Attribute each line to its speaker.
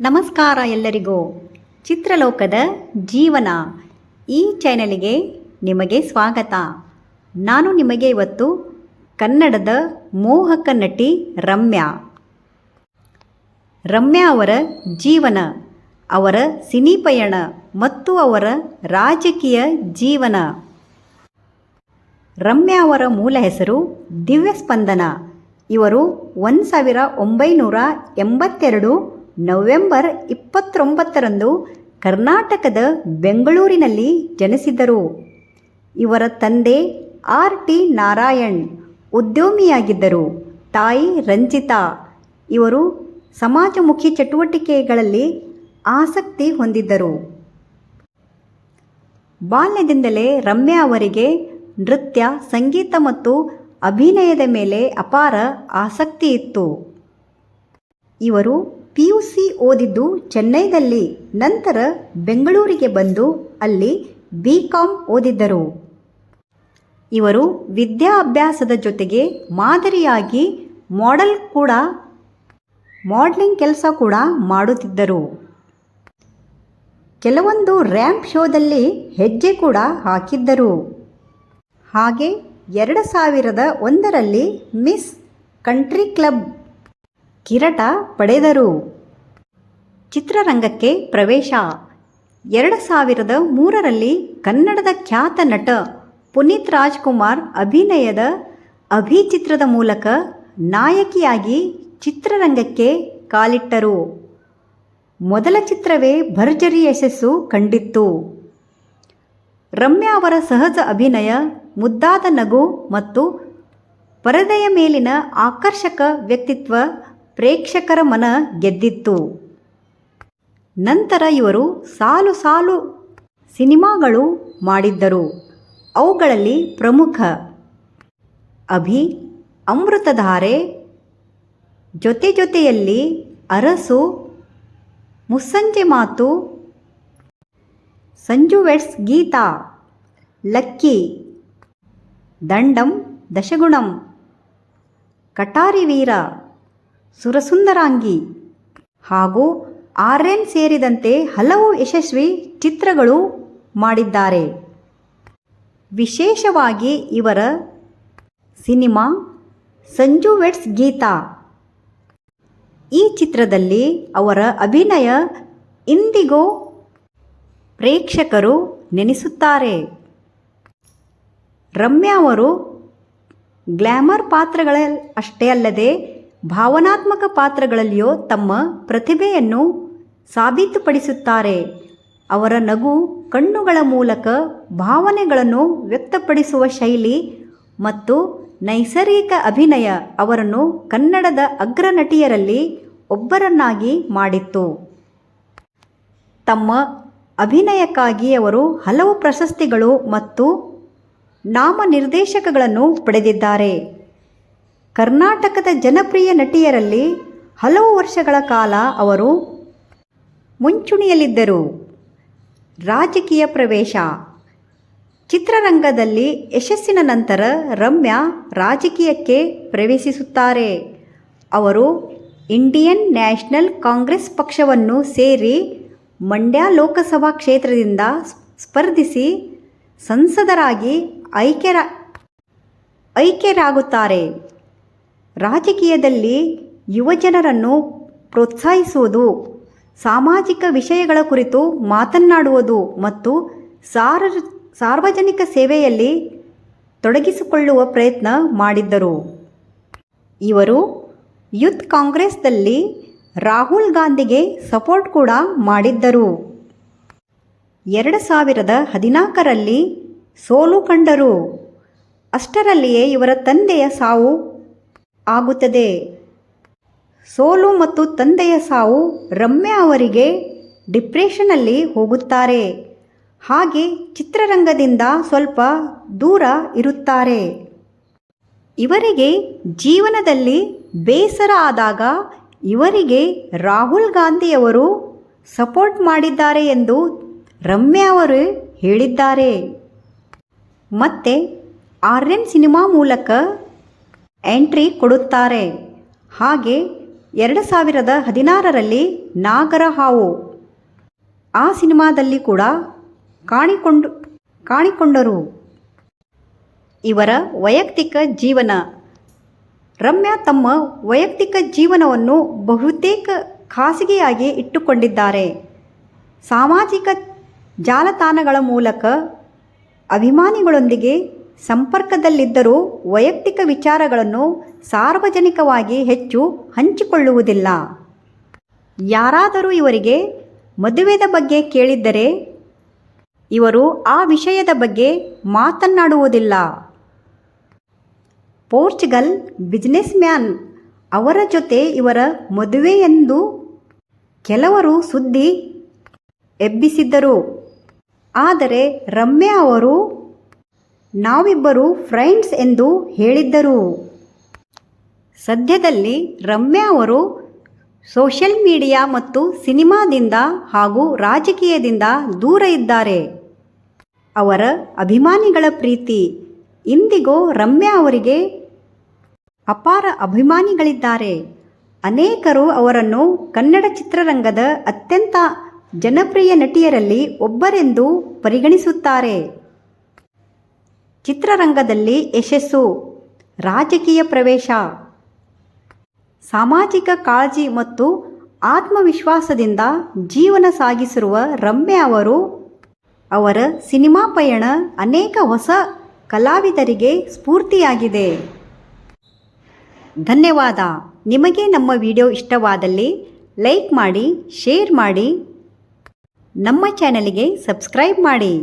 Speaker 1: ನಮಸ್ಕಾರ ಎಲ್ಲರಿಗೂ. ಚಿತ್ರಲೋಕದ ಜೀವನ ಈ ಚಾನೆಲ್ಗೆ ನಿಮಗೆ ಸ್ವಾಗತ. ನಾನು ನಿಮಗೆ ಇವತ್ತು ಕನ್ನಡದ ಮೋಹಕ ನಟಿ ರಮ್ಯಾ ಅವರ ಜೀವನ, ಅವರ ಸಿನಿ ಪಯಣ ಮತ್ತು ಅವರ ರಾಜಕೀಯ ಜೀವನ. ರಮ್ಯಾ ಅವರ ಮೂಲ ಹೆಸರು ದಿವ್ಯ ಸ್ಪಂದನ. ಇವರು 1982 ನವೆಂಬರ್ 29ರಂದು ಕರ್ನಾಟಕದ ಬೆಂಗಳೂರಿನಲ್ಲಿ ಜನಿಸಿದರು. ಇವರ ತಂದೆ R.T. ನಾರಾಯಣ್ ಉದ್ಯಮಿಯಾಗಿದ್ದರು. ತಾಯಿ ರಂಜಿತಾ. ಇವರು ಸಮಾಜಮುಖಿ ಚಟುವಟಿಕೆಗಳಲ್ಲಿ ಆಸಕ್ತಿ ಹೊಂದಿದ್ದರು. ಬಾಲ್ಯದಿಂದಲೇ ರಮ್ಯಾ ಅವರಿಗೆ ನೃತ್ಯ, ಸಂಗೀತ ಮತ್ತು ಅಭಿನಯದ ಮೇಲೆ ಅಪಾರ ಆಸಕ್ತಿ ಇತ್ತು. ಇವರು PUC ಓದಿದ್ದು ಚೆನ್ನೈದಲ್ಲಿ, ನಂತರ ಬೆಂಗಳೂರಿಗೆ ಬಂದು ಅಲ್ಲಿ BCom ಓದಿದ್ದರು. ಇವರು ವಿದ್ಯಾಭ್ಯಾಸದ ಜೊತೆಗೆ ಮಾದರಿಯಾಗಿ ಮಾಡೆಲಿಂಗ್ ಕೆಲಸ ಕೂಡ ಮಾಡುತ್ತಿದ್ದರು. ಕೆಲವೊಂದು ರ್ಯಾಂಪ್ ಶೋದಲ್ಲಿ ಹೆಜ್ಜೆ ಕೂಡ ಹಾಕಿದ್ದರು. ಹಾಗೆ 2001ರಲ್ಲಿ ಮಿಸ್ ಕಂಟ್ರಿ ಕ್ಲಬ್ ಕಿರೀಟ ಪಡೆದರು. ಚಿತ್ರರಂಗಕ್ಕೆ ಪ್ರವೇಶ 2003ರಲ್ಲಿ ಕನ್ನಡದ ಖ್ಯಾತ ನಟ ಪುನೀತ್ ರಾಜ್ಕುಮಾರ್ ಅಭಿನಯದ ಅಭಿ ಚಿತ್ರದ ಮೂಲಕ ನಾಯಕಿಯಾಗಿ ಚಿತ್ರರಂಗಕ್ಕೆ ಕಾಲಿಟ್ಟರು. ಮೊದಲ ಚಿತ್ರವೇ ಭರ್ಜರಿ ಯಶಸ್ಸು ಕಂಡಿತ್ತು. ರಮ್ಯಾ ಅವರ ಸಹಜ ಅಭಿನಯ, ಮುದ್ದಾದ ನಗು ಮತ್ತು ಪರದೆಯ ಮೇಲಿನ ಆಕರ್ಷಕ ವ್ಯಕ್ತಿತ್ವ ಪ್ರೇಕ್ಷಕರ ಮನ ಗೆದ್ದಿತ್ತು. ನಂತರ ಇವರು ಸಾಲು ಸಿನಿಮಾಗಳು ಮಾಡಿದ್ದರು. ಅವುಗಳಲ್ಲಿ ಪ್ರಮುಖ ಅಭಿ, ಅಮೃತಧಾರೆ, ಜೊತೆಯಲ್ಲಿ ಅರಸು, ಮುಸ್ಸಂಜೆ ಮಾತು, ಸಂಜು ವೆಡ್ಸ್ ಗೀತಾ, ಲಕ್ಕಿ, ದಂಡಂ ದಶಗುಣಂ, ಕಟಾರಿ ವೀರ, ಸುರಸುಂದರಾಂಗಿ ಹಾಗೂ RN ಸೇರಿದಂತೆ ಹಲವು ಯಶಸ್ವಿ ಚಿತ್ರಗಳು ಮಾಡಿದ್ದಾರೆ. ವಿಶೇಷವಾಗಿ ಇವರ ಸಿನಿಮಾ ಸಂಜು ವೆಡ್ಸ್ ಗೀತಾ, ಈ ಚಿತ್ರದಲ್ಲಿ ಅವರ ಅಭಿನಯ ಇಂದಿಗೂ ಪ್ರೇಕ್ಷಕರು ನೆನೆಸುತ್ತಾರೆ. ರಮ್ಯಾ ಅವರು ಗ್ಲ್ಯಾಮರ್ ಪಾತ್ರಗಳಷ್ಟೇ ಅಲ್ಲದೆ ಭಾವನಾತ್ಮಕ ಪಾತ್ರಗಳಲ್ಲಿಯೂ ತಮ್ಮ ಪ್ರತಿಭೆಯನ್ನು ಸಾಬೀತುಪಡಿಸುತ್ತಾರೆ. ಅವರ ನಗು, ಕಣ್ಣುಗಳ ಮೂಲಕ ಭಾವನೆಗಳನ್ನು ವ್ಯಕ್ತಪಡಿಸುವ ಶೈಲಿ ಮತ್ತು ನೈಸರ್ಗಿಕ ಅಭಿನಯ ಅವರನ್ನು ಕನ್ನಡದ ಅಗ್ರ ನಟಿಯರಲ್ಲಿ ಒಬ್ಬರನ್ನಾಗಿ ಮಾಡಿತ್ತು. ತಮ್ಮ ಅಭಿನಯಕ್ಕಾಗಿ ಅವರು ಹಲವು ಪ್ರಶಸ್ತಿಗಳು ಮತ್ತು ನಾಮನಿರ್ದೇಶನಗಳನ್ನು ಪಡೆದಿದ್ದಾರೆ. ಕರ್ನಾಟಕದ ಜನಪ್ರಿಯ ನಟಿಯರಲ್ಲಿ ಹಲವು ವರ್ಷಗಳ ಕಾಲ ಅವರು ಮುಂಚೂಣಿಯಲ್ಲಿದ್ದರು. ರಾಜಕೀಯ ಪ್ರವೇಶ. ಚಿತ್ರರಂಗದಲ್ಲಿ ಯಶಸ್ಸಿನ ನಂತರ ರಮ್ಯಾ ರಾಜಕೀಯಕ್ಕೆ ಪ್ರವೇಶಿಸುತ್ತಾರೆ. ಅವರು ಇಂಡಿಯನ್ ನ್ಯಾಷನಲ್ ಕಾಂಗ್ರೆಸ್ ಪಕ್ಷವನ್ನು ಸೇರಿ ಮಂಡ್ಯ ಲೋಕಸಭಾ ಕ್ಷೇತ್ರದಿಂದ ಸ್ಪರ್ಧಿಸಿ ಸಂಸದರಾಗಿ ಆಯ್ಕೆಯಾಗುತ್ತಾರೆ. ರಾಜಕೀಯದಲ್ಲಿ ಯುವಜನರನ್ನು ಪ್ರೋತ್ಸಾಹಿಸುವುದು, ಸಾಮಾಜಿಕ ವಿಷಯಗಳ ಕುರಿತು ಮಾತನಾಡುವುದು ಮತ್ತು ಸಾರ್ವಜನಿಕ ಸೇವೆಯಲ್ಲಿ ತೊಡಗಿಸಿಕೊಳ್ಳುವ ಪ್ರಯತ್ನ ಮಾಡಿದ್ದರು. ಇವರು ಯೂತ್ ಕಾಂಗ್ರೆಸ್ನಲ್ಲಿ ರಾಹುಲ್ ಗಾಂಧಿಗೆ ಸಪೋರ್ಟ್ ಕೂಡ ಮಾಡಿದ್ದರು. 2014ರಲ್ಲಿ ಸೋಲು ಕಂಡರು. ಅಷ್ಟರಲ್ಲಿಯೇ ಇವರ ತಂದೆಯ ಸಾವು ಆಗುತ್ತದೆ. ಸೋಲು ಮತ್ತು ತಂದೆಯ ಸಾವು ರಮ್ಯಾ ಅವರಿಗೆ ಡಿಪ್ರೆಷನ್ನಲ್ಲಿ ಹೋಗುತ್ತಾರೆ. ಹಾಗೆ ಚಿತ್ರರಂಗದಿಂದ ಸ್ವಲ್ಪ ದೂರ ಇರುತ್ತಾರೆ. ಇವರಿಗೆ ಜೀವನದಲ್ಲಿ ಬೇಸರ ಆದಾಗ ಇವರಿಗೆ ರಾಹುಲ್ ಗಾಂಧಿಯವರು ಸಪೋರ್ಟ್ ಮಾಡಿದ್ದಾರೆ ಎಂದು ರಮ್ಯಾ ಅವರು ಹೇಳಿದ್ದಾರೆ. ಮತ್ತೆ RN ಸಿನಿಮಾ ಮೂಲಕ ಎಂಟ್ರಿ ಕೊಡುತ್ತಾರೆ. ಹಾಗೆ 2016ರಲ್ಲಿ ನಾಗರಹಾವು ಆ ಸಿನಿಮಾದಲ್ಲಿ ಕೂಡ ಕಾಣಿಕೊಂಡರು. ಇವರ ವೈಯಕ್ತಿಕ ಜೀವನ. ರಮ್ಯಾ ತಮ್ಮ ವೈಯಕ್ತಿಕ ಜೀವನವನ್ನು ಬಹುತೇಕ ಖಾಸಗಿಯಾಗಿ ಇಟ್ಟುಕೊಂಡಿದ್ದಾರೆ. ಸಾಮಾಜಿಕ ಜಾಲತಾಣಗಳ ಮೂಲಕ ಅಭಿಮಾನಿಗಳೊಂದಿಗೆ ಸಂಪರ್ಕದಲ್ಲಿದ್ದರೂ ವೈಯಕ್ತಿಕ ವಿಚಾರಗಳನ್ನು ಸಾರ್ವಜನಿಕವಾಗಿ ಹೆಚ್ಚು ಹಂಚಿಕೊಳ್ಳುವುದಿಲ್ಲ. ಯಾರಾದರೂ ಇವರಿಗೆ ಮದುವೆಯ ಬಗ್ಗೆ ಕೇಳಿದ್ದರೆ ಇವರು ಆ ವಿಷಯದ ಬಗ್ಗೆ ಮಾತನಾಡುವುದಿಲ್ಲ. ಪೋರ್ಚುಗಲ್ ಬಿಸಿನೆಸ್ ಮ್ಯಾನ್ ಅವರ ಜೊತೆ ಇವರ ಮದುವೆ ಎಂದು ಕೆಲವರು ಸುದ್ದಿ ಎಬ್ಬಿಸಿದ್ದರು. ಆದರೆ ರಮ್ಯಾ ಅವರು ನಾವಿಬ್ಬರು ಫ್ರೆಂಡ್ಸ್ ಎಂದು ಹೇಳಿದ್ದರು. ಸದ್ಯದಲ್ಲಿ ರಮ್ಯಾ ಅವರು ಸೋಷಿಯಲ್ ಮೀಡಿಯಾ ಮತ್ತು ಸಿನಿಮಾದಿಂದ ಹಾಗೂ ರಾಜಕೀಯದಿಂದ ದೂರ ಇದ್ದಾರೆ. ಅವರ ಅಭಿಮಾನಿಗಳ ಪ್ರೀತಿ. ಇಂದಿಗೂ ರಮ್ಯಾ ಅವರಿಗೆ ಅಪಾರ ಅಭಿಮಾನಿಗಳಿದ್ದಾರೆ. ಅನೇಕರು ಅವರನ್ನು ಕನ್ನಡ ಚಿತ್ರರಂಗದ ಅತ್ಯಂತ ಜನಪ್ರಿಯ ನಟಿಯರಲ್ಲಿ ಒಬ್ಬರೆಂದು ಪರಿಗಣಿಸುತ್ತಾರೆ. ಚಿತ್ರರಂಗದಲ್ಲಿ ಯಶಸ್ಸು, ರಾಜಕೀಯ ಪ್ರವೇಶ, ಸಾಮಾಜಿಕ ಕಾಳಜಿ ಮತ್ತು ಆತ್ಮವಿಶ್ವಾಸದಿಂದ ಜೀವನ ಸಾಗಿಸಿರುವ ರಮ್ಯಾ ಅವರು ಅವರ ಸಿನಿಮಾ ಪಯಣ ಅನೇಕ ಹೊಸ ಕಲಾವಿದರಿಗೆ ಸ್ಫೂರ್ತಿಯಾಗಿದೆ. ಧನ್ಯವಾದ. ನಿಮಗೆ ನಮ್ಮ ವಿಡಿಯೋ ಇಷ್ಟವಾದಲ್ಲಿ ಲೈಕ್ ಮಾಡಿ, ಶೇರ್ ಮಾಡಿ, ನಮ್ಮ ಚಾನಲಿಗೆ ಸಬ್ಸ್ಕ್ರೈಬ್ ಮಾಡಿ.